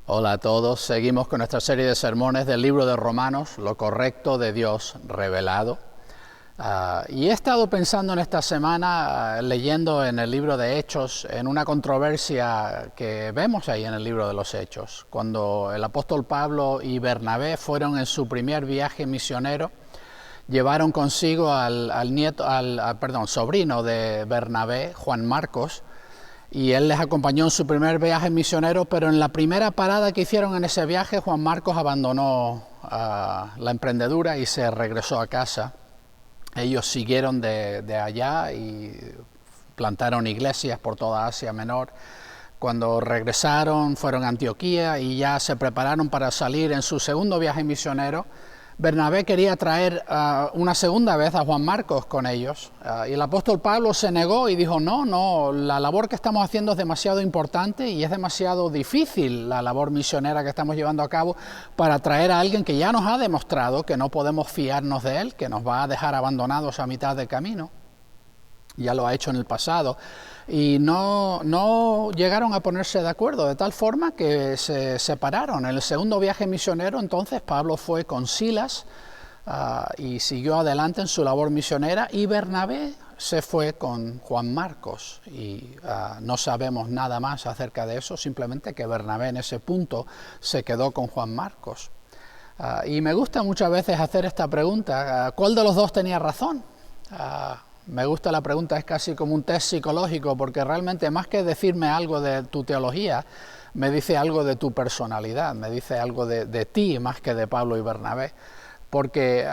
Hola a todos, seguimos con nuestra serie de sermones del libro de Romanos, lo correcto de Dios revelado. Y he estado pensando en esta semana, leyendo en el libro de Hechos, en una controversia que vemos ahí en el libro de los Hechos. Cuando el apóstol Pablo y Bernabé fueron en su primer viaje misionero, llevaron consigo al sobrino de Bernabé, Juan Marcos, y él les acompañó en su primer viaje misionero, pero en la primera parada que hicieron en ese viaje, Juan Marcos abandonó la emprendedura y se regresó a casa. Ellos siguieron de allá y plantaron iglesias por toda Asia Menor. Cuando regresaron, fueron a Antioquía y ya se prepararon para salir en su segundo viaje misionero. Bernabé quería traer una segunda vez a Juan Marcos con ellos, y el apóstol Pablo se negó y dijo, no, la labor que estamos haciendo es demasiado importante y es demasiado difícil la labor misionera que estamos llevando a cabo para traer a alguien que ya nos ha demostrado que no podemos fiarnos de él, que nos va a dejar abandonados a mitad de camino. Ya lo ha hecho en el pasado, y no llegaron a ponerse de acuerdo, de tal forma que se separaron. En el segundo viaje misionero, entonces, Pablo fue con Silas y siguió adelante en su labor misionera, y Bernabé se fue con Juan Marcos, y no sabemos nada más acerca de eso, simplemente que Bernabé en ese punto se quedó con Juan Marcos. Y me gusta muchas veces hacer esta pregunta, ¿cuál de los dos tenía razón? Me gusta la pregunta, es casi como un test psicológico, porque realmente más que decirme algo de tu teología, me dice algo de tu personalidad, me dice algo de ti más que de Pablo y Bernabé. Porque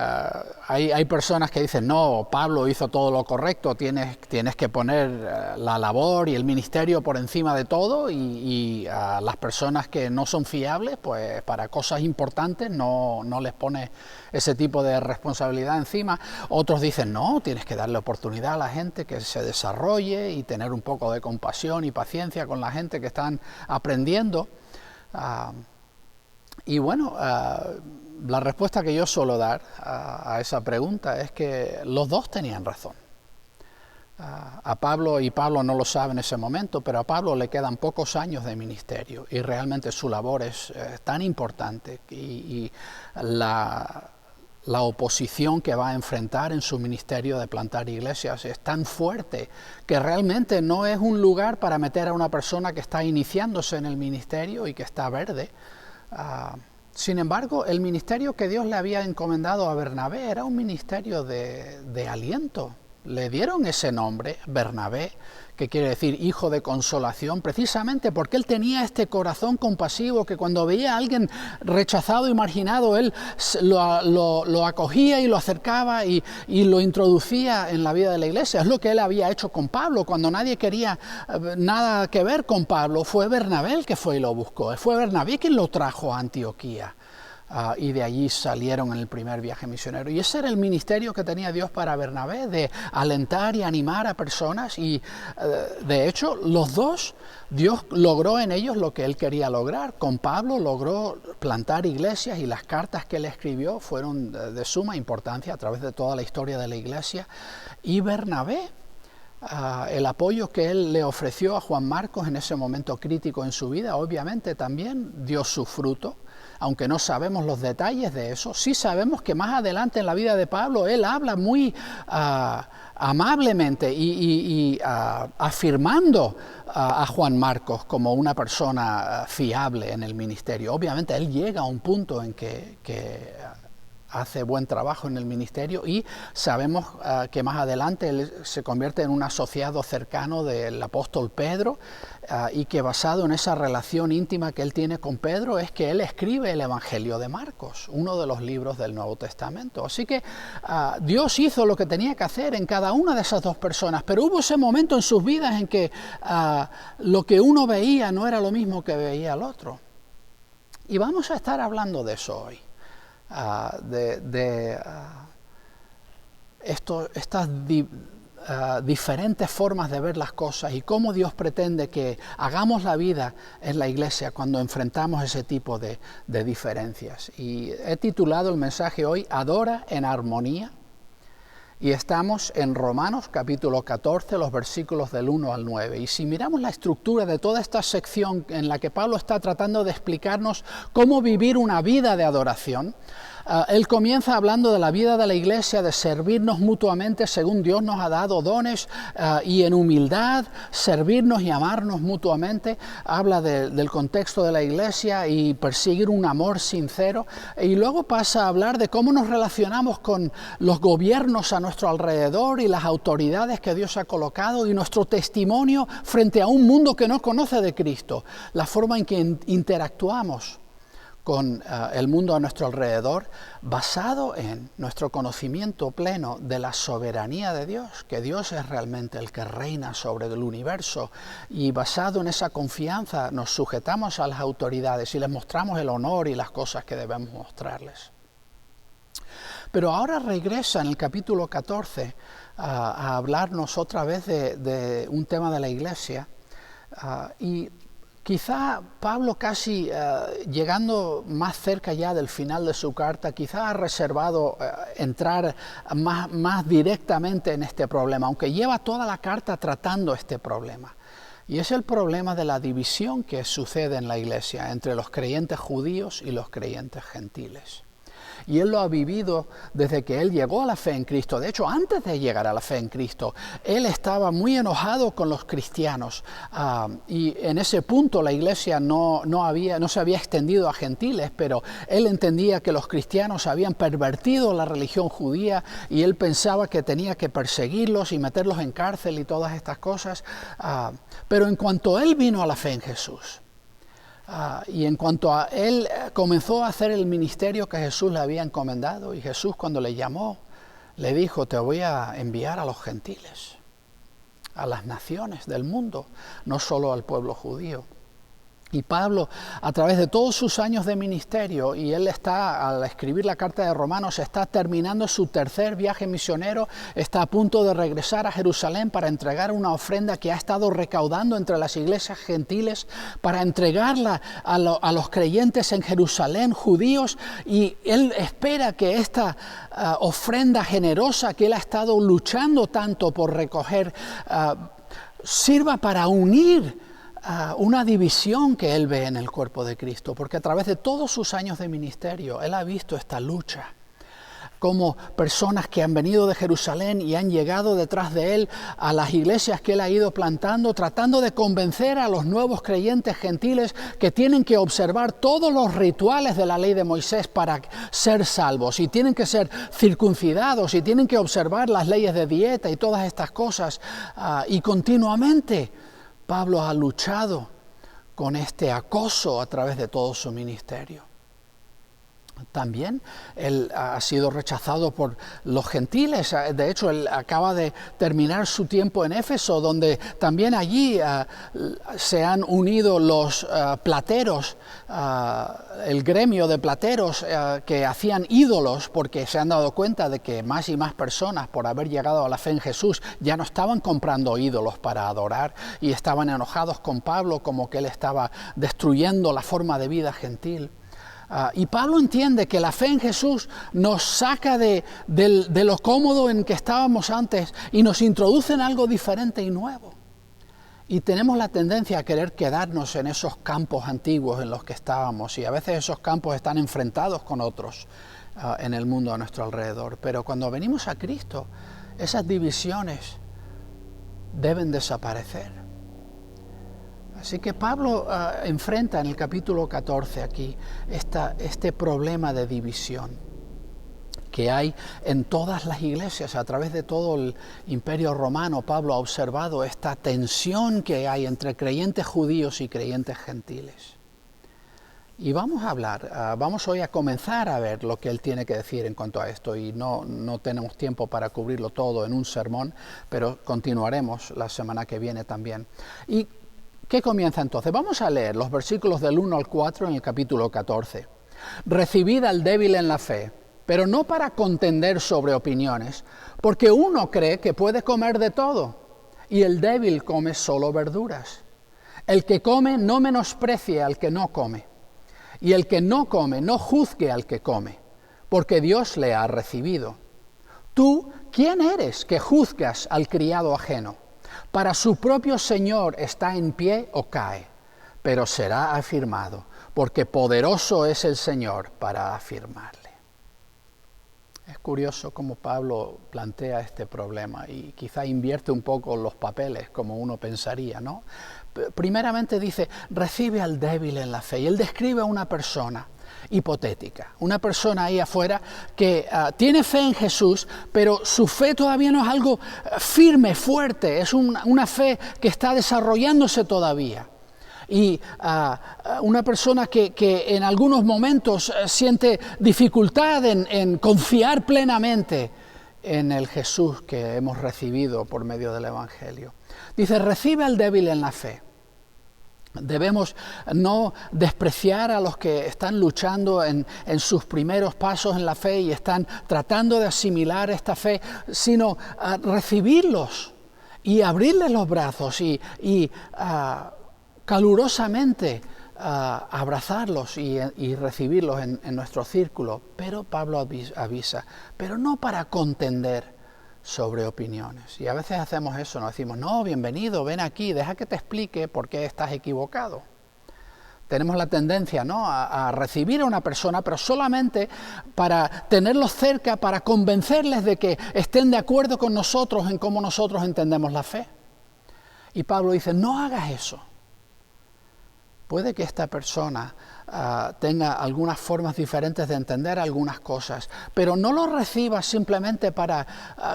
hay personas que dicen, no, Pablo hizo todo lo correcto, tienes que poner la labor y el ministerio por encima de todo, y a las personas que no son fiables, pues para cosas importantes no les pone ese tipo de responsabilidad encima. Otros dicen, no, tienes que darle oportunidad a la gente que se desarrolle y tener un poco de compasión y paciencia con la gente que están aprendiendo. Y bueno, la respuesta que yo suelo dar a esa pregunta es que los dos tenían razón. A Pablo, y Pablo no lo sabe en ese momento, pero a Pablo le quedan pocos años de ministerio y realmente su labor es tan importante, y la oposición que va a enfrentar en su ministerio de plantar iglesias es tan fuerte que realmente no es un lugar para meter a una persona que está iniciándose en el ministerio y que está verde. Sin embargo, el ministerio que Dios le había encomendado a Bernabé era un ministerio de aliento. Le dieron ese nombre, Bernabé, que quiere decir hijo de consolación, precisamente porque él tenía este corazón compasivo que cuando veía a alguien rechazado y marginado, él lo acogía y lo acercaba y lo introducía en la vida de la iglesia. Es lo que él había hecho con Pablo. Cuando nadie quería nada que ver con Pablo, fue Bernabé el que fue y lo buscó. Fue Bernabé quien lo trajo a Antioquía. Y de allí salieron en el primer viaje misionero. Y ese era el ministerio que tenía Dios para Bernabé, de alentar y animar a personas. Y de hecho, los dos, Dios logró en ellos lo que él quería lograr. Con Pablo logró plantar iglesias, y las cartas que él escribió fueron de suma importancia a través de toda la historia de la iglesia. Y Bernabé, el apoyo que él le ofreció a Juan Marcos en ese momento crítico en su vida, obviamente también dio su fruto. Aunque no sabemos los detalles de eso, sí sabemos que más adelante en la vida de Pablo, él habla muy amablemente y afirmando a Juan Marcos como una persona fiable en el ministerio. Obviamente él llega a un punto en que hace buen trabajo en el ministerio, y sabemos que más adelante él se convierte en un asociado cercano del apóstol Pedro, y que basado en esa relación íntima que él tiene con Pedro es que él escribe el Evangelio de Marcos, uno de los libros del Nuevo Testamento. Así que Dios hizo lo que tenía que hacer en cada una de esas dos personas, pero hubo ese momento en sus vidas en que lo que uno veía no era lo mismo que veía el otro. Y vamos a estar hablando de eso hoy. Estas diferentes formas de ver las cosas y cómo Dios pretende que hagamos la vida en la iglesia cuando enfrentamos ese tipo de diferencias. Y he titulado el mensaje hoy, Adora en armonía. Y estamos en Romanos capítulo 14, los versículos del 1 al 9. Y si miramos la estructura de toda esta sección en la que Pablo está tratando de explicarnos cómo vivir una vida de adoración, él comienza hablando de la vida de la iglesia, de servirnos mutuamente según Dios nos ha dado dones y en humildad, servirnos y amarnos mutuamente. Habla del contexto de la iglesia y perseguir un amor sincero. Y luego pasa a hablar de cómo nos relacionamos con los gobiernos a nuestro alrededor y las autoridades que Dios ha colocado y nuestro testimonio frente a un mundo que no conoce de Cristo, la forma en que interactuamos con el mundo a nuestro alrededor, basado en nuestro conocimiento pleno de la soberanía de Dios, que Dios es realmente el que reina sobre el universo, y basado en esa confianza nos sujetamos a las autoridades y les mostramos el honor y las cosas que debemos mostrarles. Pero ahora regresa en el capítulo 14 a hablarnos otra vez de un tema de la iglesia y quizá Pablo casi llegando más cerca ya del final de su carta, quizá ha reservado entrar más directamente en este problema, aunque lleva toda la carta tratando este problema. Y es el problema de la división que sucede en la iglesia entre los creyentes judíos y los creyentes gentiles. Y él lo ha vivido desde que él llegó a la fe en Cristo. De hecho, antes de llegar a la fe en Cristo, él estaba muy enojado con los cristianos. Y en ese punto la iglesia no se había extendido a gentiles, pero él entendía que los cristianos habían pervertido la religión judía y él pensaba que tenía que perseguirlos y meterlos en cárcel y todas estas cosas. Pero en cuanto él vino a la fe en Jesús, y en cuanto a él comenzó a hacer el ministerio que Jesús le había encomendado, y Jesús cuando le llamó le dijo: te voy a enviar a los gentiles, a las naciones del mundo, no solo al pueblo judío. Y Pablo, a través de todos sus años de ministerio, y él está, al escribir la carta de Romanos, está terminando su tercer viaje misionero, está a punto de regresar a Jerusalén para entregar una ofrenda que ha estado recaudando entre las iglesias gentiles, para entregarla a los creyentes en Jerusalén, judíos, y él espera que esta ofrenda generosa que él ha estado luchando tanto por recoger, sirva para unir una división que él ve en el cuerpo de Cristo, porque a través de todos sus años de ministerio, él ha visto esta lucha, como personas que han venido de Jerusalén y han llegado detrás de él a las iglesias que él ha ido plantando, tratando de convencer a los nuevos creyentes gentiles que tienen que observar todos los rituales de la ley de Moisés para ser salvos, y tienen que ser circuncidados, y tienen que observar las leyes de dieta y todas estas cosas, y continuamente Pablo ha luchado con este acoso a través de todo su ministerio. También él ha sido rechazado por los gentiles. De hecho, él acaba de terminar su tiempo en Éfeso, donde también allí se han unido los plateros, el gremio de plateros que hacían ídolos, porque se han dado cuenta de que más y más personas, por haber llegado a la fe en Jesús, ya no estaban comprando ídolos para adorar, y estaban enojados con Pablo, como que él estaba destruyendo la forma de vida gentil. Y Pablo entiende que la fe en Jesús nos saca de lo cómodo en que estábamos antes y nos introduce en algo diferente y nuevo. Y tenemos la tendencia a querer quedarnos en esos campos antiguos en los que estábamos, y a veces esos campos están enfrentados con otros en el mundo a nuestro alrededor. Pero cuando venimos a Cristo, esas divisiones deben desaparecer. Así que Pablo enfrenta en el capítulo 14 aquí este problema de división que hay en todas las iglesias. A través de todo el imperio romano, Pablo ha observado esta tensión que hay entre creyentes judíos y creyentes gentiles. Y vamos a hablar, vamos hoy a comenzar a ver lo que él tiene que decir en cuanto a esto, y no tenemos tiempo para cubrirlo todo en un sermón, pero continuaremos la semana que viene también. ¿Y qué comienza entonces? Vamos a leer los versículos del 1 al 4 en el capítulo 14. Recibid al débil en la fe, pero no para contender sobre opiniones, porque uno cree que puede comer de todo, y el débil come solo verduras. El que come no menosprecie al que no come, y el que no come no juzgue al que come, porque Dios le ha recibido. Tú ¿quién eres que juzgas al criado ajeno? Para su propio Señor está en pie o cae, pero será afirmado, porque poderoso es el Señor para afirmarle. Es curioso cómo Pablo plantea este problema y quizá invierte un poco los papeles como uno pensaría, ¿no? Primeramente dice, recibe al débil en la fe, y él describe a una persona hipotética, una persona ahí afuera que tiene fe en Jesús, pero su fe todavía no es algo firme, fuerte, es una fe que está desarrollándose todavía. Y una persona que en algunos momentos siente dificultad en confiar plenamente en el Jesús que hemos recibido por medio del Evangelio. Dice, recibe al débil en la fe. Debemos no despreciar a los que están luchando en sus primeros pasos en la fe y están tratando de asimilar esta fe, sino recibirlos y abrirles los brazos y calurosamente abrazarlos y recibirlos en nuestro círculo. Pero Pablo avisa, pero no para contender sobre opiniones. Y a veces hacemos eso, nos decimos, no, bienvenido, ven aquí, deja que te explique por qué estás equivocado. Tenemos la tendencia, ¿no?, a recibir a una persona, pero solamente para tenerlos cerca, para convencerles de que estén de acuerdo con nosotros en cómo nosotros entendemos la fe. Y Pablo dice, no hagas eso. Puede que esta persona tenga algunas formas diferentes de entender algunas cosas, pero no lo recibas simplemente para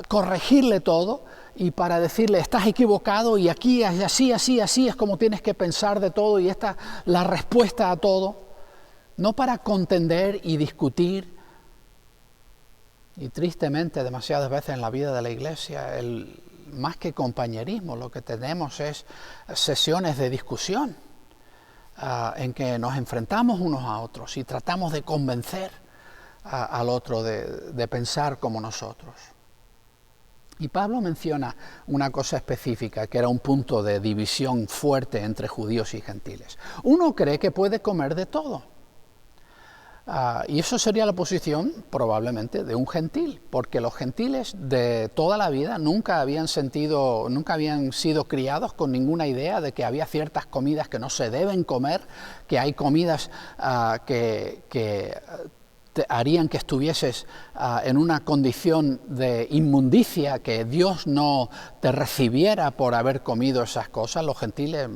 corregirle todo y para decirle, estás equivocado y aquí así es como tienes que pensar de todo y esta es la respuesta a todo. No para contender y discutir. Y tristemente, demasiadas veces en la vida de la iglesia, más que compañerismo, lo que tenemos es sesiones de discusión. En que nos enfrentamos unos a otros y tratamos de convencer al otro de pensar como nosotros. Y Pablo menciona una cosa específica, que era un punto de división fuerte entre judíos y gentiles. Uno cree que puede comer de todo. Y eso sería la posición probablemente de un gentil, porque los gentiles de toda la vida nunca habían sido criados con ninguna idea de que había ciertas comidas que no se deben comer, que hay comidas que te harían que estuvieses en una condición de inmundicia, que Dios no te recibiera por haber comido esas cosas. Los gentiles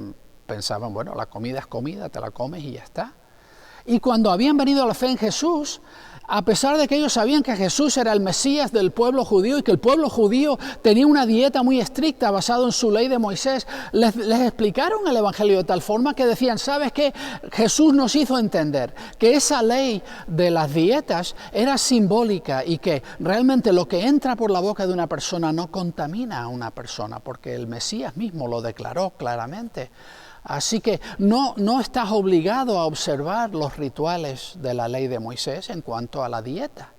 pensaban, bueno, la comida es comida, te la comes y ya está. Y cuando habían venido a la fe en Jesús, a pesar de que ellos sabían que Jesús era el Mesías del pueblo judío y que el pueblo judío tenía una dieta muy estricta basada en su ley de Moisés, les explicaron el Evangelio de tal forma que decían, ¿sabes qué? Jesús nos hizo entender que esa ley de las dietas era simbólica y que realmente lo que entra por la boca de una persona no contamina a una persona, porque el Mesías mismo lo declaró claramente. Así que no estás obligado a observar los rituales de la ley de Moisés en cuanto a la dieta.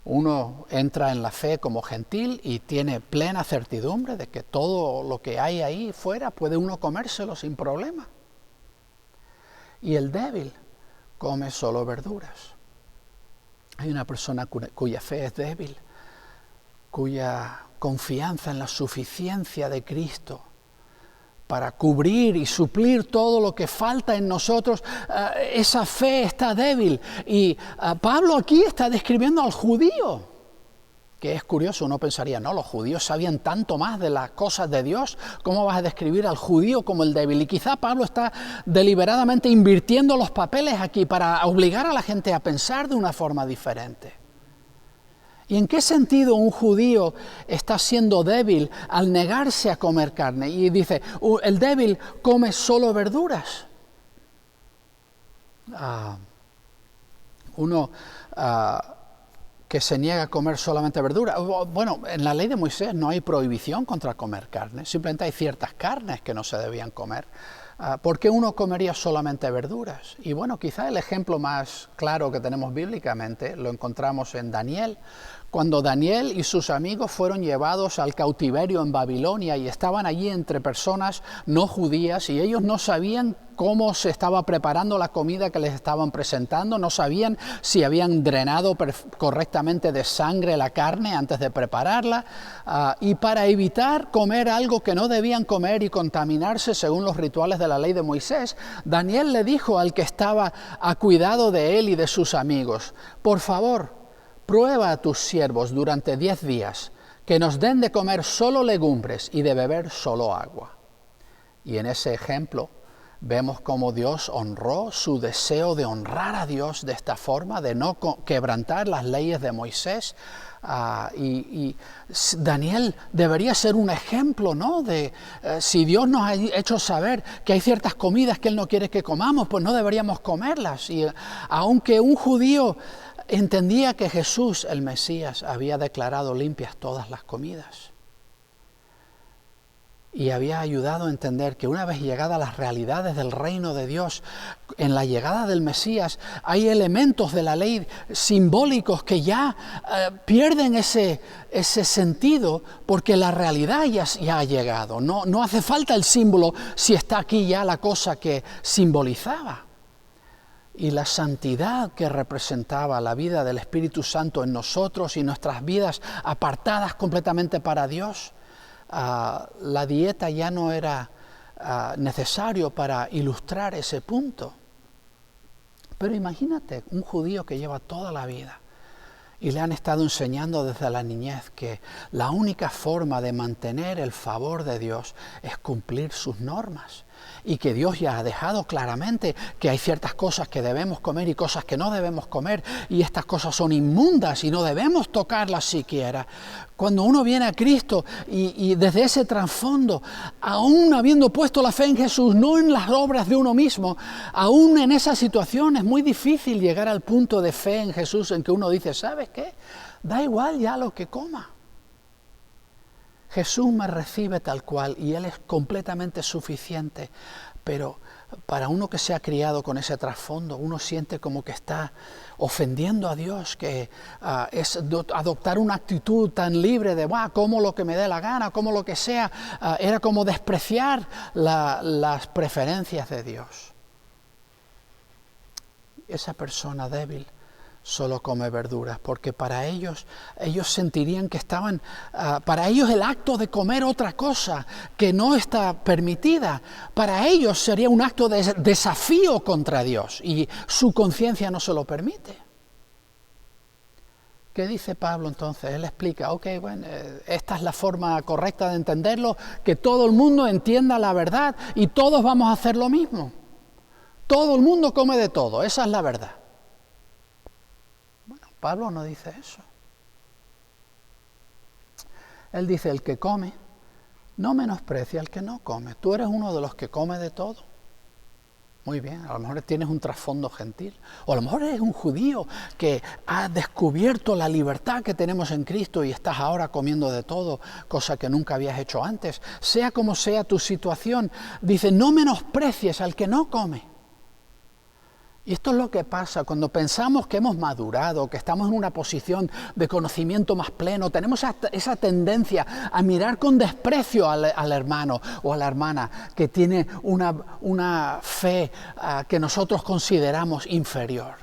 Uno entra en la fe como gentil y tiene plena certidumbre de que todo lo que hay ahí fuera puede uno comérselo sin problema. Y el débil come solo verduras. Hay una persona cuya fe es débil, cuya confianza en la suficiencia de Cristo para cubrir y suplir todo lo que falta en nosotros, esa fe está débil. Y Pablo aquí está describiendo al judío, que es curioso, uno pensaría, no, los judíos sabían tanto más de las cosas de Dios, ¿cómo vas a describir al judío como el débil? Y quizá Pablo está deliberadamente invirtiendo los papeles aquí para obligar a la gente a pensar de una forma diferente. ¿Y en qué sentido un judío está siendo débil al negarse a comer carne? Y dice, el débil come solo verduras. Uno que se niega a comer solamente verduras. Bueno, en la ley de Moisés no hay prohibición contra comer carne, simplemente hay ciertas carnes que no se debían comer. ¿Por qué uno comería solamente verduras? Y bueno, quizá el ejemplo más claro que tenemos bíblicamente lo encontramos en Daniel, cuando Daniel y sus amigos fueron llevados al cautiverio en Babilonia y estaban allí entre personas no judías y ellos no sabían cómo se estaba preparando la comida que les estaban presentando, no sabían si habían drenado correctamente de sangre la carne antes de prepararla, y para evitar comer algo que no debían comer y contaminarse según los rituales de la ley de Moisés, Daniel le dijo al que estaba a cuidado de él y de sus amigos: por favor, prueba a tus siervos durante 10 días que nos den de comer solo legumbres y de beber solo agua. Y en ese ejemplo vemos cómo Dios honró su deseo de honrar a Dios de esta forma, de no quebrantar las leyes de Moisés. Y Daniel debería ser un ejemplo, ¿no? De si Dios nos ha hecho saber que hay ciertas comidas que Él no quiere que comamos, pues no deberíamos comerlas. Y aunque un judío entendía que Jesús, el Mesías, había declarado limpias todas las comidas y había ayudado a entender que una vez llegadas las realidades del reino de Dios, en la llegada del Mesías hay elementos de la ley simbólicos que ya pierden ese sentido porque la realidad ya ha llegado. No hace falta el símbolo si está aquí ya la cosa que simbolizaba. Y la santidad que representaba la vida del Espíritu Santo en nosotros y nuestras vidas apartadas completamente para Dios, la dieta ya no era necesario para ilustrar ese punto. Pero imagínate un judío que lleva toda la vida y le han estado enseñando desde la niñez que la única forma de mantener el favor de Dios es cumplir sus normas. Y que Dios ya ha dejado claramente que hay ciertas cosas que debemos comer y cosas que no debemos comer, y estas cosas son inmundas y no debemos tocarlas siquiera. Cuando uno viene a Cristo y desde ese trasfondo, aún habiendo puesto la fe en Jesús, no en las obras de uno mismo, aún en esa situación es muy difícil llegar al punto de fe en Jesús en que uno dice: ¿sabes qué? Da igual ya lo que coma. Jesús me recibe tal cual y Él es completamente suficiente, pero para uno que se ha criado con ese trasfondo, uno siente como que está ofendiendo a Dios, que es adoptar una actitud tan libre de como lo que me dé la gana, como lo que sea, era como despreciar las preferencias de Dios. Esa persona débil solo come verduras, porque para ellos sentirían que estaban, para ellos el acto de comer otra cosa que no está permitida, para ellos sería un acto de desafío contra Dios y su conciencia no se lo permite. ¿Qué dice Pablo entonces? Él explica, esta es la forma correcta de entenderlo, que todo el mundo entienda la verdad y todos vamos a hacer lo mismo. Todo el mundo come de todo, esa es la verdad. Pablo no dice eso. Él dice: el que come no menosprecia al que no come. Tú eres uno de los que come de todo. Muy bien, a lo mejor tienes un trasfondo gentil, o a lo mejor eres un judío que ha descubierto la libertad que tenemos en Cristo y estás ahora comiendo de todo, cosa que nunca habías hecho antes. Sea como sea tu situación, dice: no menosprecies al que no come. Y esto es lo que pasa cuando pensamos que hemos madurado, que estamos en una posición de conocimiento más pleno. Tenemos esa tendencia a mirar con desprecio al hermano o a la hermana que tiene una fe que nosotros consideramos inferior.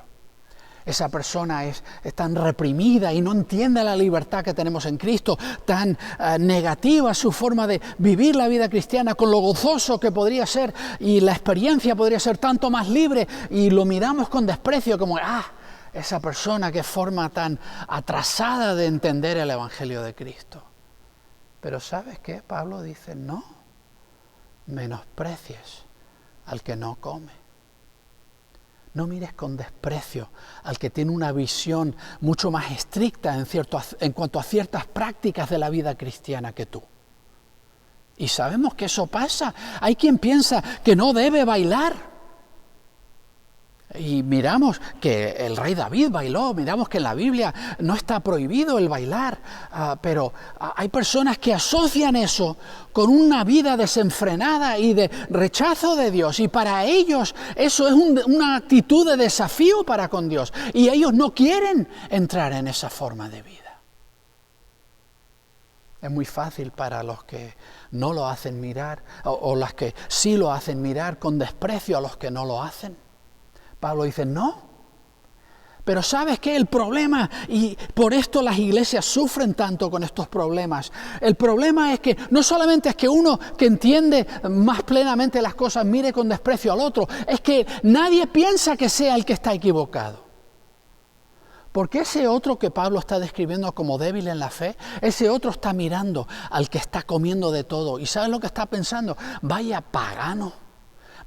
Esa persona es tan reprimida y no entiende la libertad que tenemos en Cristo, tan negativa su forma de vivir la vida cristiana, con lo gozoso que podría ser, y la experiencia podría ser tanto más libre, y lo miramos con desprecio como esa persona, qué forma tan atrasada de entender el Evangelio de Cristo. Pero ¿sabes qué? Pablo dice: no menosprecies al que no come. No mires con desprecio al que tiene una visión mucho más estricta en cuanto a ciertas prácticas de la vida cristiana que tú. Y sabemos que eso pasa. Hay quien piensa que no debe bailar. Y miramos que el rey David bailó, miramos que en la Biblia no está prohibido el bailar, pero hay personas que asocian eso con una vida desenfrenada y de rechazo de Dios, y para ellos eso es una actitud de desafío para con Dios, y ellos no quieren entrar en esa forma de vida. Es muy fácil para los que no lo hacen mirar, o las que sí lo hacen mirar con desprecio a los que no lo hacen. Pablo dice, no. Pero ¿sabes qué? El problema, y por esto las iglesias sufren tanto con estos problemas, el problema es que no solamente es que uno que entiende más plenamente las cosas mire con desprecio al otro, es que nadie piensa que sea el que está equivocado. Porque ese otro que Pablo está describiendo como débil en la fe, ese otro está mirando al que está comiendo de todo. ¿Y sabes lo que está pensando? Vaya pagano,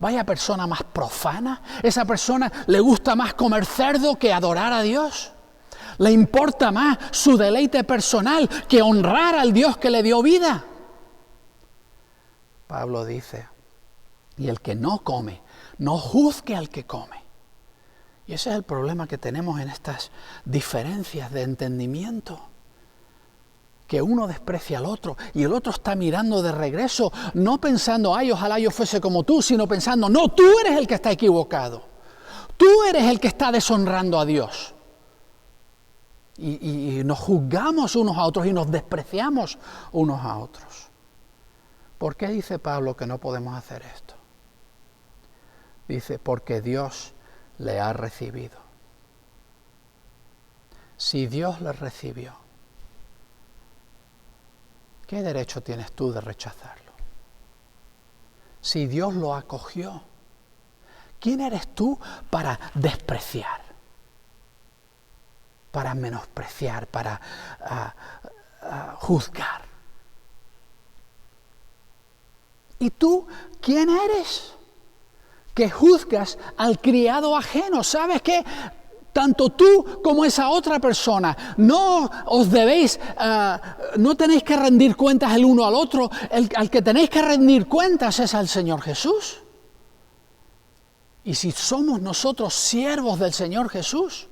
vaya persona más profana. Esa persona le gusta más comer cerdo que adorar a Dios. Le importa más su deleite personal que honrar al Dios que le dio vida. Pablo dice, y el que no come, no juzgue al que come. Y ese es el problema que tenemos en estas diferencias de entendimiento. Que uno desprecia al otro y el otro está mirando de regreso, no pensando, ay, ojalá yo fuese como tú, sino pensando, no, tú eres el que está equivocado. Tú eres el que está deshonrando a Dios. Y nos juzgamos unos a otros y nos despreciamos unos a otros. ¿Por qué dice Pablo que no podemos hacer esto? Dice, porque Dios le ha recibido. Si Dios le recibió, ¿qué derecho tienes tú de rechazarlo? Si Dios lo acogió, ¿quién eres tú para despreciar? Para menospreciar, para juzgar. ¿Y tú quién eres? Que juzgas al criado ajeno. ¿Sabes qué? Tanto tú como esa otra persona, no os debéis, no tenéis que rendir cuentas el uno al otro. Al que tenéis que rendir cuentas es al Señor Jesús. Y si somos nosotros siervos del Señor Jesús,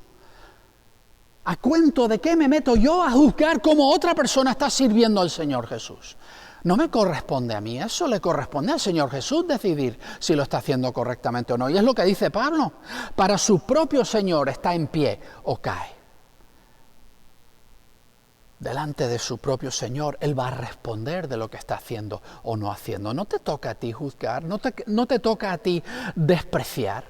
¿a cuento de qué me meto yo a juzgar cómo otra persona está sirviendo al Señor Jesús? No me corresponde a mí, eso le corresponde al Señor Jesús decidir si lo está haciendo correctamente o no. Y es lo que dice Pablo, para su propio Señor está en pie o cae. Delante de su propio Señor, Él va a responder de lo que está haciendo o no haciendo. No te toca a ti juzgar, no te toca a ti despreciar.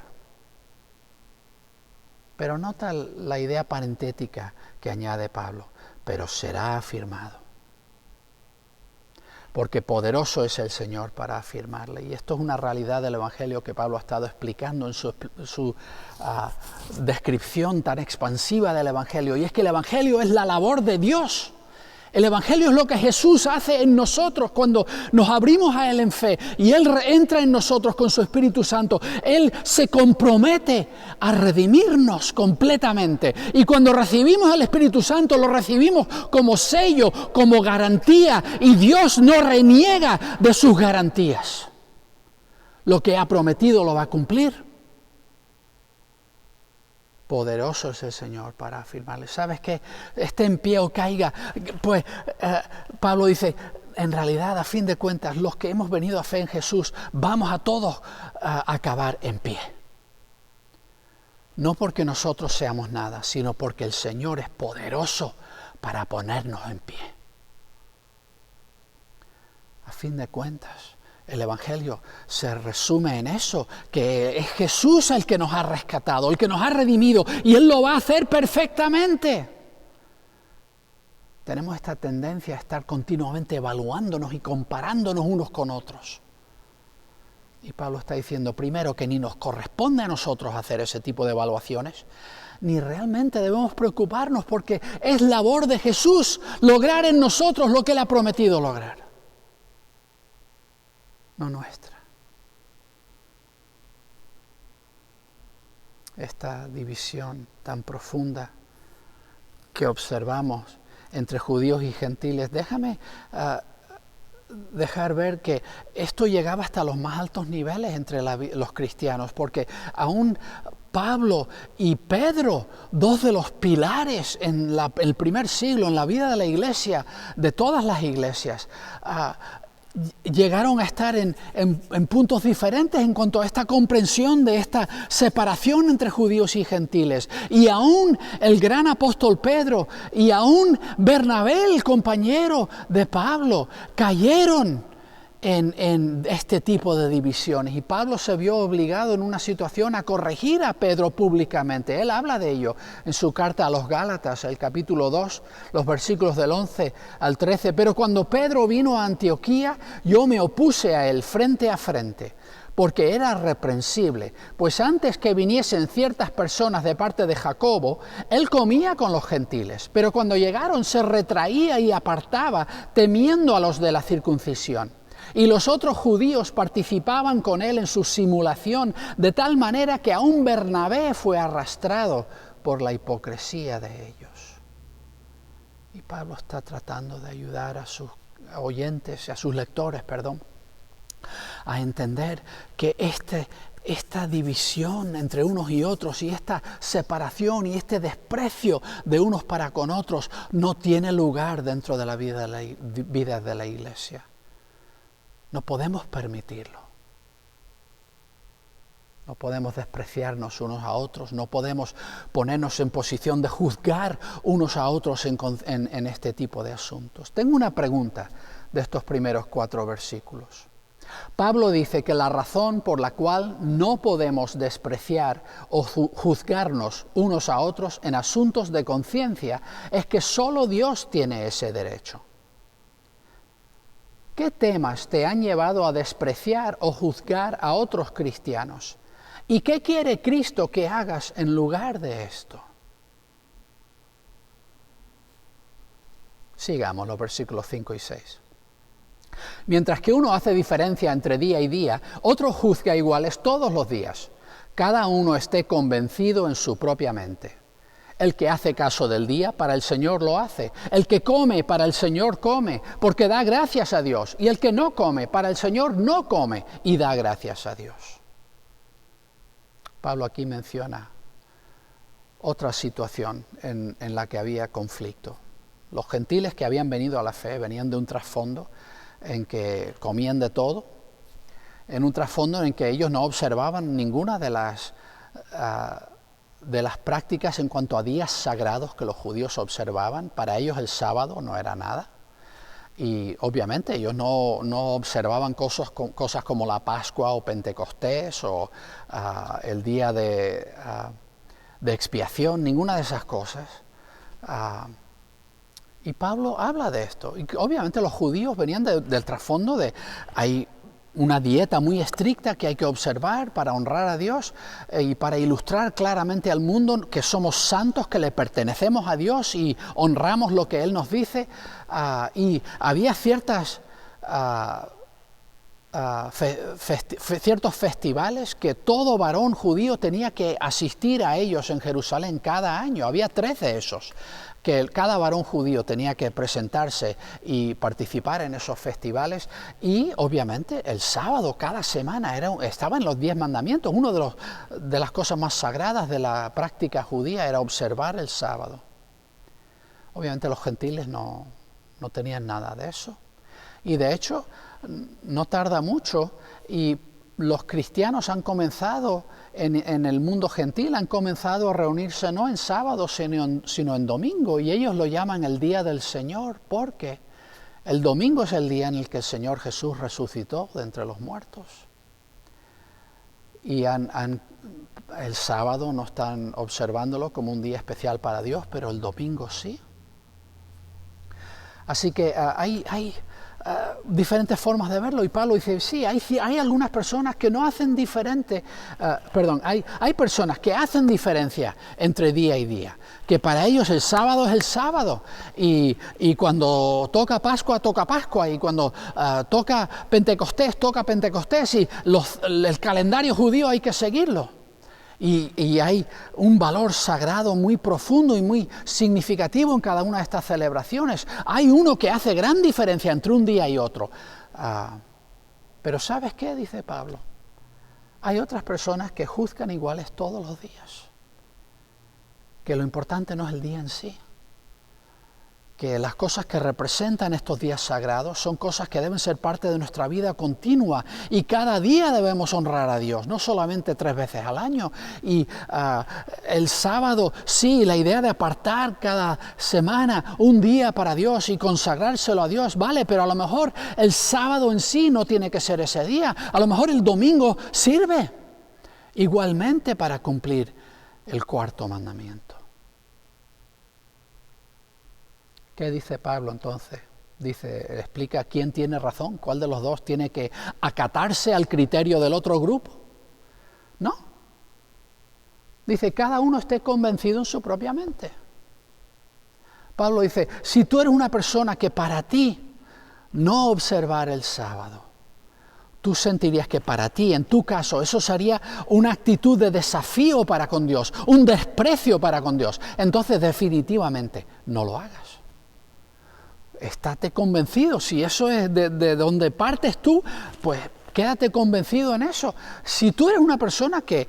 Pero nota la idea parentética que añade Pablo, pero será afirmado. Porque poderoso es el Señor para afirmarle. Y esto es una realidad del Evangelio que Pablo ha estado explicando en su descripción tan expansiva del Evangelio. Y es que el Evangelio es la labor de Dios. El Evangelio es lo que Jesús hace en nosotros cuando nos abrimos a Él en fe y Él entra en nosotros con su Espíritu Santo. Él se compromete a redimirnos completamente. Y cuando recibimos el Espíritu Santo, lo recibimos como sello, como garantía. Y Dios no reniega de sus garantías. Lo que ha prometido lo va a cumplir. Poderoso es el Señor para afirmarle. ¿Sabes qué? Esté en pie o caiga. Pues Pablo dice, en realidad, a fin de cuentas, los que hemos venido a fe en Jesús, vamos a todos a acabar en pie. No porque nosotros seamos nada, sino porque el Señor es poderoso para ponernos en pie. A fin de cuentas, el Evangelio se resume en eso, que es Jesús el que nos ha rescatado, el que nos ha redimido, y Él lo va a hacer perfectamente. Tenemos esta tendencia a estar continuamente evaluándonos y comparándonos unos con otros. Y Pablo está diciendo, primero, que ni nos corresponde a nosotros hacer ese tipo de evaluaciones, ni realmente debemos preocuparnos, porque es labor de Jesús lograr en nosotros lo que Él ha prometido lograr. No nuestra. Esta división tan profunda que observamos entre judíos y gentiles, déjame dejar ver que esto llegaba hasta los más altos niveles entre los cristianos, porque aún Pablo y Pedro, dos de los pilares en el primer siglo, en la vida de la iglesia, de todas las iglesias, llegaron a estar en puntos diferentes en cuanto a esta comprensión de esta separación entre judíos y gentiles. Y aún el gran apóstol Pedro y aún Bernabé, el compañero de Pablo, cayeron en este tipo de divisiones. Y Pablo se vio obligado en una situación a corregir a Pedro públicamente. Él habla de ello en su carta a los Gálatas, el capítulo 2, los versículos del 11 al 13. Pero cuando Pedro vino a Antioquía, yo me opuse a él frente a frente, porque era reprensible, pues antes que viniesen ciertas personas de parte de Jacobo, él comía con los gentiles, pero cuando llegaron se retraía y apartaba, temiendo a los de la circuncisión. Y los otros judíos participaban con él en su simulación, de tal manera que aún Bernabé fue arrastrado por la hipocresía de ellos. Y Pablo está tratando de ayudar a sus oyentes, a sus lectores, a entender que esta división entre unos y otros y esta separación y este desprecio de unos para con otros no tiene lugar dentro de la vida de la iglesia. No podemos permitirlo. No podemos despreciarnos unos a otros, no podemos ponernos en posición de juzgar unos a otros en este tipo de asuntos. Tengo una pregunta de estos primeros 4 versículos. Pablo dice que la razón por la cual no podemos despreciar o juzgarnos unos a otros en asuntos de conciencia es que solo Dios tiene ese derecho. ¿Qué temas te han llevado a despreciar o juzgar a otros cristianos? ¿Y qué quiere Cristo que hagas en lugar de esto? Sigamos los versículos 5 y 6. Mientras que uno hace diferencia entre día y día, otro juzga iguales todos los días. Cada uno esté convencido en su propia mente. El que hace caso del día, para el Señor lo hace. El que come, para el Señor come, porque da gracias a Dios. Y el que no come, para el Señor no come y da gracias a Dios. Pablo aquí menciona otra situación en la que había conflicto. Los gentiles que habían venido a la fe venían de un trasfondo en que comían de todo, en un trasfondo en que ellos no observaban ninguna de las prácticas en cuanto a días sagrados que los judíos observaban. Para ellos el sábado no era nada. Y obviamente ellos no observaban cosas como la Pascua o Pentecostés o el día de expiación, ninguna de esas cosas. Y Pablo habla de esto. Y obviamente los judíos venían del trasfondo de hay una dieta muy estricta que hay que observar para honrar a Dios y para ilustrar claramente al mundo que somos santos, que le pertenecemos a Dios y honramos lo que Él nos dice. Y había ciertos festivales que todo varón judío tenía que asistir a ellos en Jerusalén cada año. Había 13 de esos, que cada varón judío tenía que presentarse y participar en esos festivales. Y obviamente el sábado cada semana estaba en los 10 mandamientos. Una de las cosas más sagradas de la práctica judía era observar el sábado. Obviamente los gentiles no tenían nada de eso. Y de hecho no tarda mucho y los cristianos han comenzado en el mundo gentil, han comenzado a reunirse no en sábado sino en domingo, y ellos lo llaman el día del Señor, porque el domingo es el día en el que el Señor Jesús resucitó de entre los muertos. Y el sábado no están observándolo como un día especial para Dios, pero el domingo sí. Así que hay diferentes formas de verlo, y Pablo dice, sí, hay algunas personas que no hacen hay personas que hacen diferencia entre día y día, que para ellos el sábado es el sábado, y cuando toca Pascua, y cuando toca Pentecostés, y el calendario judío hay que seguirlo. Y hay un valor sagrado muy profundo y muy significativo en cada una de estas celebraciones. Hay uno que hace gran diferencia entre un día y otro. Pero ¿sabes qué? Dice Pablo. Hay otras personas que juzgan iguales todos los días. Que lo importante no es el día en sí. que las cosas que representan estos días sagrados son cosas que deben ser parte de nuestra vida continua y cada día debemos honrar a Dios, no solamente 3 veces al año. Y el sábado, sí, la idea de apartar cada semana un día para Dios y consagrárselo a Dios, vale, pero a lo mejor el sábado en sí no tiene que ser ese día, a lo mejor el domingo sirve igualmente para cumplir el 4º mandamiento. ¿Qué dice Pablo entonces? Explica quién tiene razón, cuál de los dos tiene que acatarse al criterio del otro grupo. No. Dice, cada uno esté convencido en su propia mente. Pablo dice, si tú eres una persona que para ti no observar el sábado, tú sentirías que para ti, en tu caso, eso sería una actitud de desafío para con Dios, un desprecio para con Dios, entonces definitivamente no lo hagas. Estate convencido, si eso es de donde partes tú, pues quédate convencido en eso. Si tú eres una persona que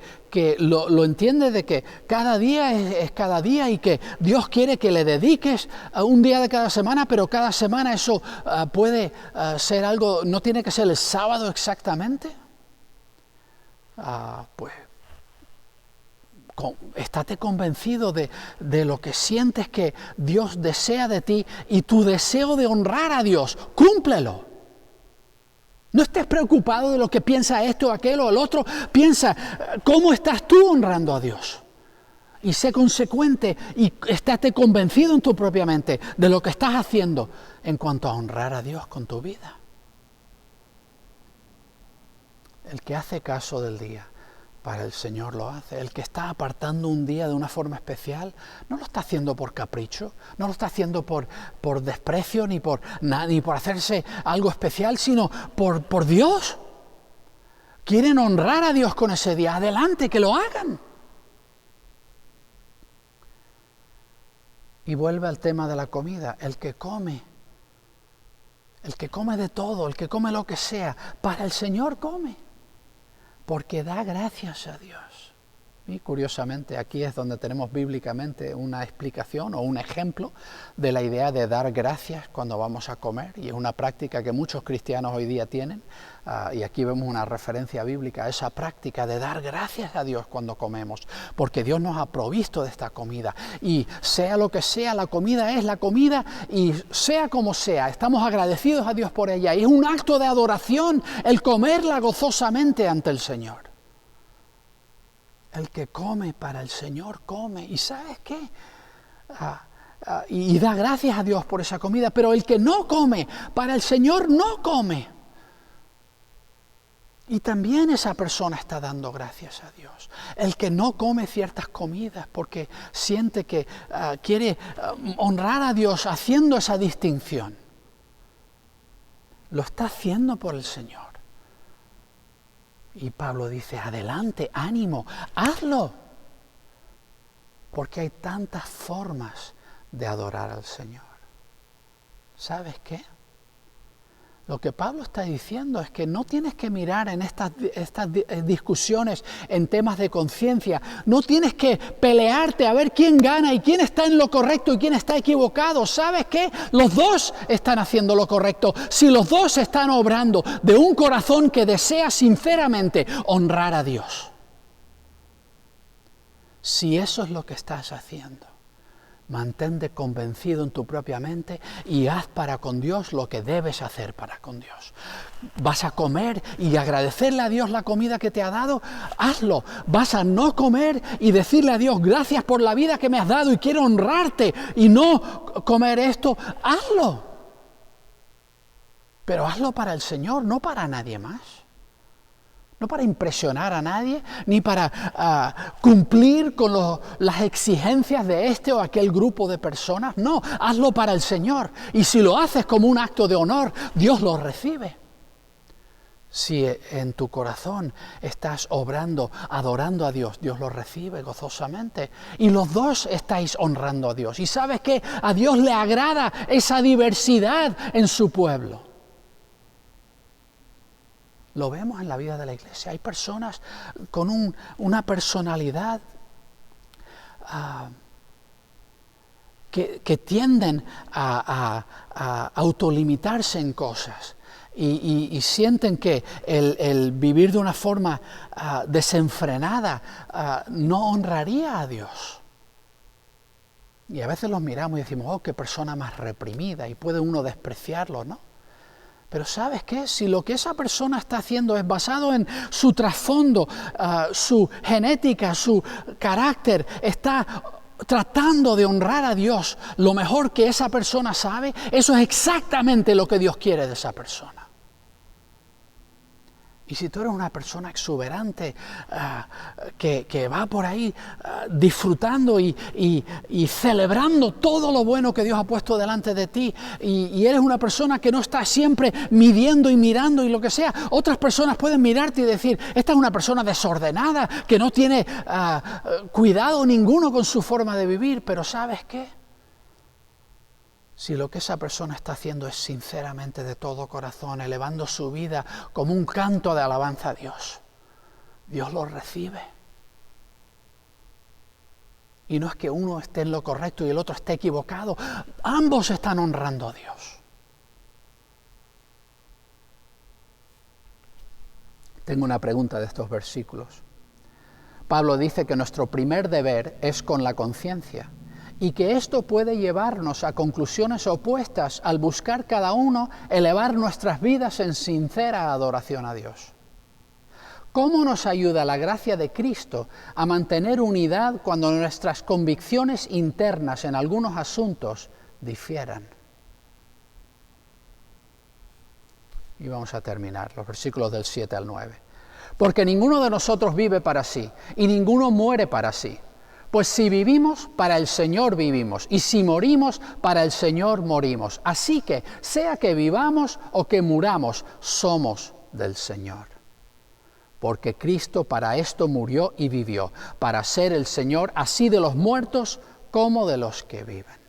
lo entiende de que cada día es cada día y que Dios quiere que le dediques un día de cada semana, pero cada semana eso puede ser algo, no tiene que ser el sábado exactamente, pues estate convencido de lo que sientes que Dios desea de ti y tu deseo de honrar a Dios, cúmplelo. No estés preocupado de lo que piensa esto, aquel o el otro. Piensa, ¿cómo estás tú honrando a Dios? Y sé consecuente y estate convencido en tu propia mente de lo que estás haciendo en cuanto a honrar a Dios con tu vida. El que hace caso del día, para el Señor lo hace. El que está apartando un día de una forma especial, no lo está haciendo por capricho, no lo está haciendo por desprecio, ni por hacerse algo especial, sino por Dios. Quieren honrar a Dios con ese día. Adelante, que lo hagan. Y vuelve al tema de la comida. El que come de todo, el que come lo que sea, para el Señor come. Porque da gracias a Dios. Y curiosamente aquí es donde tenemos bíblicamente una explicación o un ejemplo de la idea de dar gracias cuando vamos a comer, y es una práctica que muchos cristianos hoy día tienen, y aquí vemos una referencia bíblica a esa práctica de dar gracias a Dios cuando comemos, porque Dios nos ha provisto de esta comida, y sea lo que sea, la comida es la comida, y sea como sea, estamos agradecidos a Dios por ella, y es un acto de adoración el comerla gozosamente ante el Señor. El que come para el Señor come. ¿Y sabes qué? Y da gracias a Dios por esa comida. Pero el que no come para el Señor no come. Y también esa persona está dando gracias a Dios. El que no come ciertas comidas porque siente que quiere honrar a Dios haciendo esa distinción, lo está haciendo por el Señor. Y Pablo dice, adelante, ánimo, hazlo. Porque hay tantas formas de adorar al Señor. ¿Sabes qué? Lo que Pablo está diciendo es que no tienes que mirar en estas discusiones en temas de conciencia. No tienes que pelearte a ver quién gana y quién está en lo correcto y quién está equivocado. ¿Sabes qué? Los dos están haciendo lo correcto. Si los dos están obrando de un corazón que desea sinceramente honrar a Dios. Si eso es lo que estás haciendo, mantente convencido en tu propia mente y haz para con Dios lo que debes hacer para con Dios. Vas a comer y agradecerle a Dios la comida que te ha dado, hazlo. Vas a no comer y decirle a Dios, gracias por la vida que me has dado y quiero honrarte y no comer esto, hazlo. Pero hazlo para el Señor, no para nadie más. No para impresionar a nadie, ni para cumplir con las exigencias de este o aquel grupo de personas. No, hazlo para el Señor. Y si lo haces como un acto de honor, Dios lo recibe. Si en tu corazón estás obrando, adorando a Dios, Dios lo recibe gozosamente. Y los dos estáis honrando a Dios. Y ¿sabes qué? A Dios le agrada esa diversidad en su pueblo. Lo vemos en la vida de la iglesia. Hay personas con una personalidad que tienden a autolimitarse en cosas y sienten que el vivir de una forma desenfrenada no honraría a Dios. Y a veces los miramos y decimos, oh, qué persona más reprimida, y puede uno despreciarlo, ¿no? Pero ¿sabes qué? Si lo que esa persona está haciendo es basado en su trasfondo, su genética, su carácter, está tratando de honrar a Dios lo mejor que esa persona sabe, eso es exactamente lo que Dios quiere de esa persona. Y si tú eres una persona exuberante, que va por ahí disfrutando y celebrando todo lo bueno que Dios ha puesto delante de ti, y eres una persona que no está siempre midiendo y mirando y lo que sea, otras personas pueden mirarte y decir, esta es una persona desordenada, que no tiene cuidado ninguno con su forma de vivir, pero ¿sabes qué? Si lo que esa persona está haciendo es sinceramente de todo corazón, elevando su vida como un canto de alabanza a Dios, Dios lo recibe. Y no es que uno esté en lo correcto y el otro esté equivocado, ambos están honrando a Dios. Tengo una pregunta de estos versículos. Pablo dice que nuestro primer deber es con la conciencia, y que esto puede llevarnos a conclusiones opuestas al buscar cada uno elevar nuestras vidas en sincera adoración a Dios. ¿Cómo nos ayuda la gracia de Cristo a mantener unidad cuando nuestras convicciones internas en algunos asuntos difieran? Y vamos a terminar, los versículos del 7 al 9. Porque ninguno de nosotros vive para sí, y ninguno muere para sí. Pues si vivimos, para el Señor vivimos, y si morimos, para el Señor morimos. Así que, sea que vivamos o que muramos, somos del Señor. Porque Cristo para esto murió y vivió, para ser el Señor así de los muertos como de los que viven.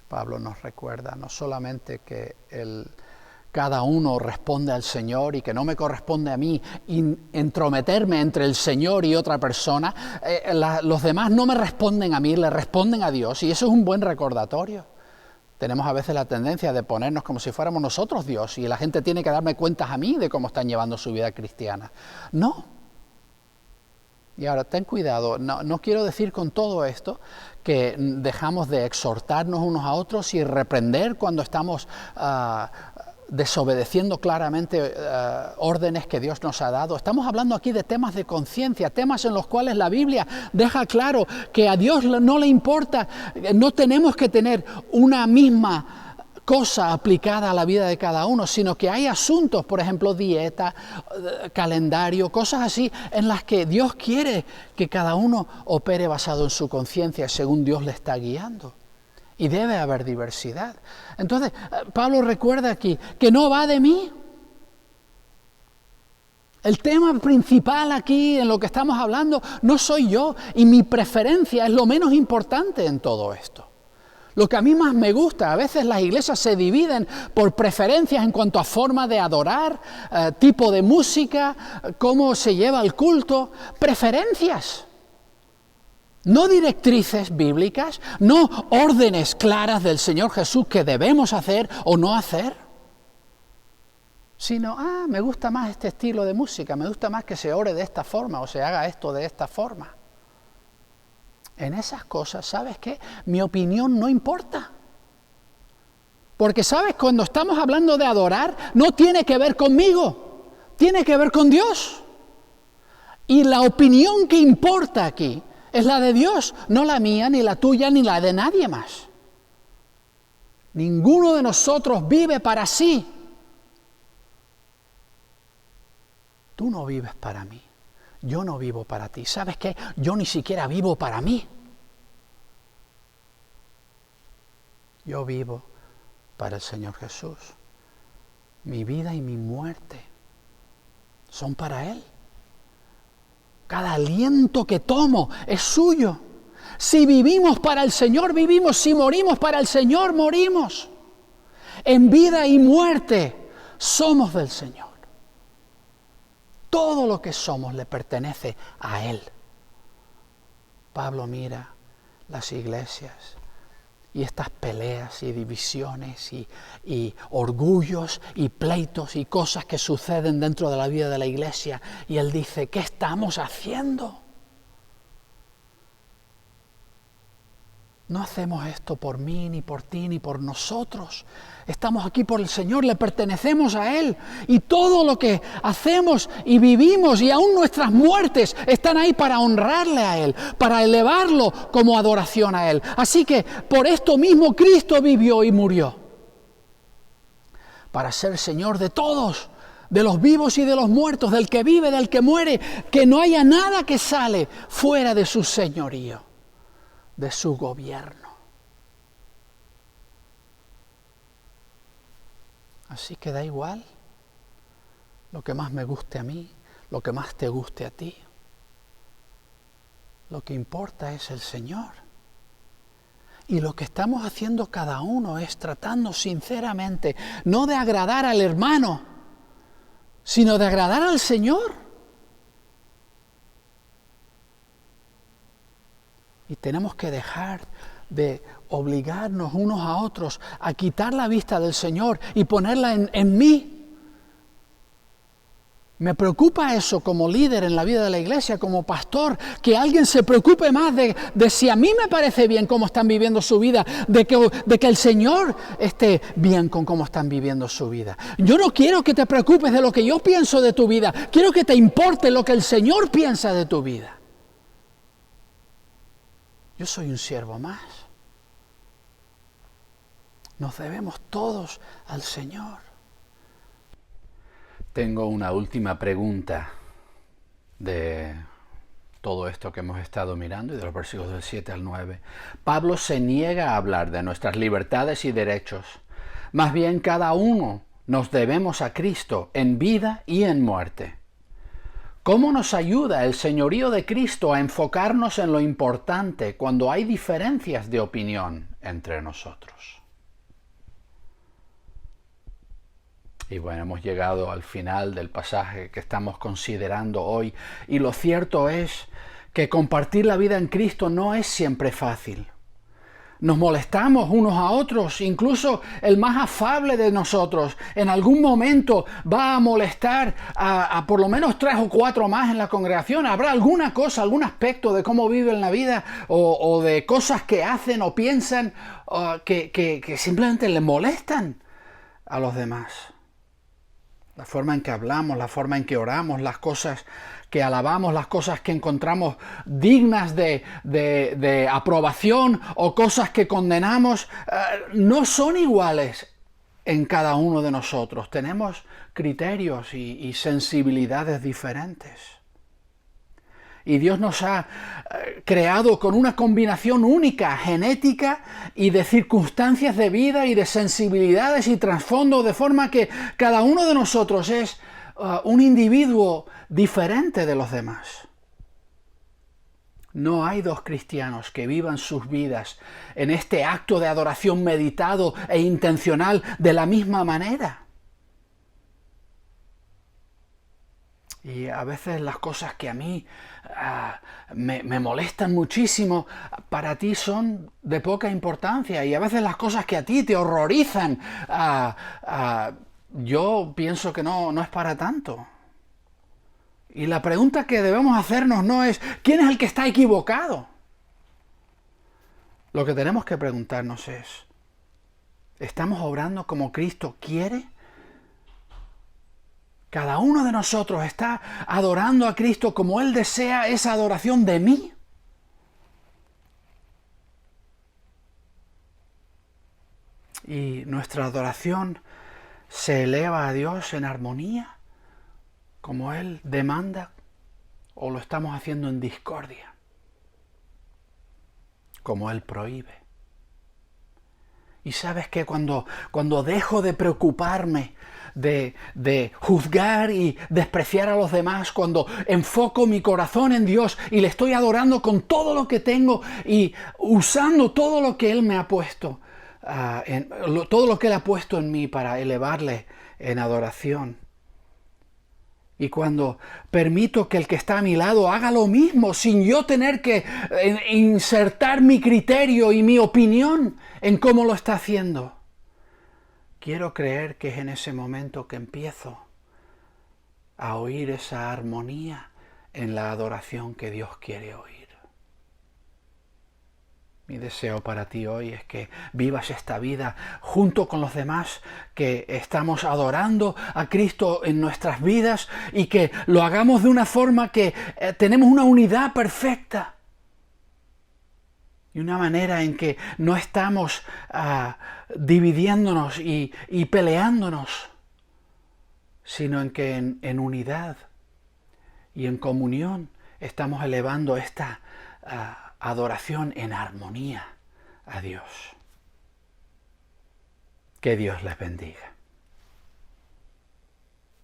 Pablo nos recuerda no solamente que cada uno responde al Señor y que no me corresponde a mí entrometerme entre el Señor y otra persona, los demás no me responden a mí, le responden a Dios, y eso es un buen recordatorio. Tenemos a veces la tendencia de ponernos como si fuéramos nosotros Dios y la gente tiene que darme cuentas a mí de cómo están llevando su vida cristiana. No. Y ahora, ten cuidado, no quiero decir con todo esto que dejamos de exhortarnos unos a otros y reprender cuando estamos desobedeciendo claramente órdenes que Dios nos ha dado. Estamos hablando aquí de temas de conciencia, temas en los cuales la Biblia deja claro que a Dios no le importa, no tenemos que tener una misma cosa aplicada a la vida de cada uno, sino que hay asuntos, por ejemplo, dieta, calendario, cosas así, en las que Dios quiere que cada uno opere basado en su conciencia, según Dios le está guiando. Y debe haber diversidad. Entonces, Pablo recuerda aquí que no va de mí. El tema principal aquí, en lo que estamos hablando, no soy yo, y mi preferencia es lo menos importante en todo esto. Lo que a mí más me gusta, a veces las iglesias se dividen por preferencias en cuanto a forma de adorar, tipo de música, cómo se lleva el culto, preferencias. No directrices bíblicas, no órdenes claras del Señor Jesús que debemos hacer o no hacer, sino, me gusta más este estilo de música, me gusta más que se ore de esta forma o se haga esto de esta forma. En esas cosas, ¿sabes qué? Mi opinión no importa. Porque, ¿sabes? Cuando estamos hablando de adorar, no tiene que ver conmigo, tiene que ver con Dios. Y la opinión que importa aquí es la de Dios, no la mía, ni la tuya, ni la de nadie más. Ninguno de nosotros vive para sí. Tú no vives para mí. Yo no vivo para ti. ¿Sabes qué? Yo ni siquiera vivo para mí. Yo vivo para el Señor Jesús. Mi vida y mi muerte son para Él. Cada aliento que tomo es suyo. Si vivimos para el Señor, vivimos. Si morimos para el Señor, morimos. En vida y muerte somos del Señor. Todo lo que somos le pertenece a Él. Pablo mira las iglesias. Y estas peleas y divisiones y orgullos y pleitos y cosas que suceden dentro de la vida de la iglesia. Y él dice, ¿qué estamos haciendo? No hacemos esto por mí, ni por ti, ni por nosotros. Estamos aquí por el Señor, le pertenecemos a Él. Y todo lo que hacemos y vivimos y aún nuestras muertes están ahí para honrarle a Él, para elevarlo como adoración a Él. Así que por esto mismo Cristo vivió y murió. Para ser Señor de todos, de los vivos y de los muertos, del que vive, del que muere, que no haya nada que sale fuera de su señorío, de su gobierno. Así que da igual lo que más me guste a mí, lo que más te guste a ti. Lo que importa es el Señor. Y lo que estamos haciendo cada uno es tratando sinceramente, no de agradar al hermano, sino de agradar al Señor. Y tenemos que dejar de obligarnos unos a otros a quitar la vista del Señor y ponerla en mí. Me preocupa eso como líder en la vida de la iglesia, como pastor, que alguien se preocupe más de si a mí me parece bien cómo están viviendo su vida, de que el Señor esté bien con cómo están viviendo su vida. Yo no quiero que te preocupes de lo que yo pienso de tu vida, quiero que te importe lo que el Señor piensa de tu vida. Yo soy un siervo más. Nos debemos todos al Señor. Tengo una última pregunta de todo esto que hemos estado mirando y de los versículos del 7 al 9. Pablo se niega a hablar de nuestras libertades y derechos. Más bien cada uno nos debemos a Cristo en vida y en muerte. ¿Cómo nos ayuda el señorío de Cristo a enfocarnos en lo importante cuando hay diferencias de opinión entre nosotros? Y bueno, hemos llegado al final del pasaje que estamos considerando hoy. Y lo cierto es que compartir la vida en Cristo no es siempre fácil. Nos molestamos unos a otros, incluso el más afable de nosotros en algún momento va a molestar a por lo menos 3 o 4 más en la congregación. Habrá alguna cosa, algún aspecto de cómo viven la vida o de cosas que hacen o piensan que simplemente le molestan a los demás. La forma en que hablamos, la forma en que oramos, las cosas que alabamos, las cosas que encontramos dignas de aprobación o cosas que condenamos, no son iguales en cada uno de nosotros. Tenemos criterios y sensibilidades diferentes. Y Dios nos ha creado con una combinación única, genética y de circunstancias de vida y de sensibilidades y trasfondo, de forma que cada uno de nosotros es un individuo diferente de los demás. No hay 2 cristianos que vivan sus vidas en este acto de adoración meditado e intencional de la misma manera. Y a veces las cosas que a mí me molestan muchísimo, para ti son de poca importancia. Y a veces las cosas que a ti te horrorizan, yo pienso que no es para tanto. Y la pregunta que debemos hacernos no es ¿quién es el que está equivocado? Lo que tenemos que preguntarnos es ¿estamos obrando como Cristo quiere? Cada uno de nosotros está adorando a Cristo como Él desea esa adoración de mí. Y nuestra adoración se eleva a Dios en armonía, como Él demanda, o lo estamos haciendo en discordia, como Él prohíbe. Y sabes que cuando dejo de preocuparme de juzgar y despreciar a los demás, cuando enfoco mi corazón en Dios y le estoy adorando con todo lo que tengo y usando todo lo que Él me ha puesto, todo lo que Él ha puesto en mí para elevarle en adoración. Y cuando permito que el que está a mi lado haga lo mismo, sin yo tener que insertar mi criterio y mi opinión en cómo lo está haciendo, quiero creer que es en ese momento que empiezo a oír esa armonía en la adoración que Dios quiere oír. Mi deseo para ti hoy es que vivas esta vida junto con los demás, que estamos adorando a Cristo en nuestras vidas y que lo hagamos de una forma que tenemos una unidad perfecta y una manera en que no estamos dividiéndonos y peleándonos, sino en que en unidad y en comunión estamos elevando esta adoración en armonía a Dios. Que Dios les bendiga.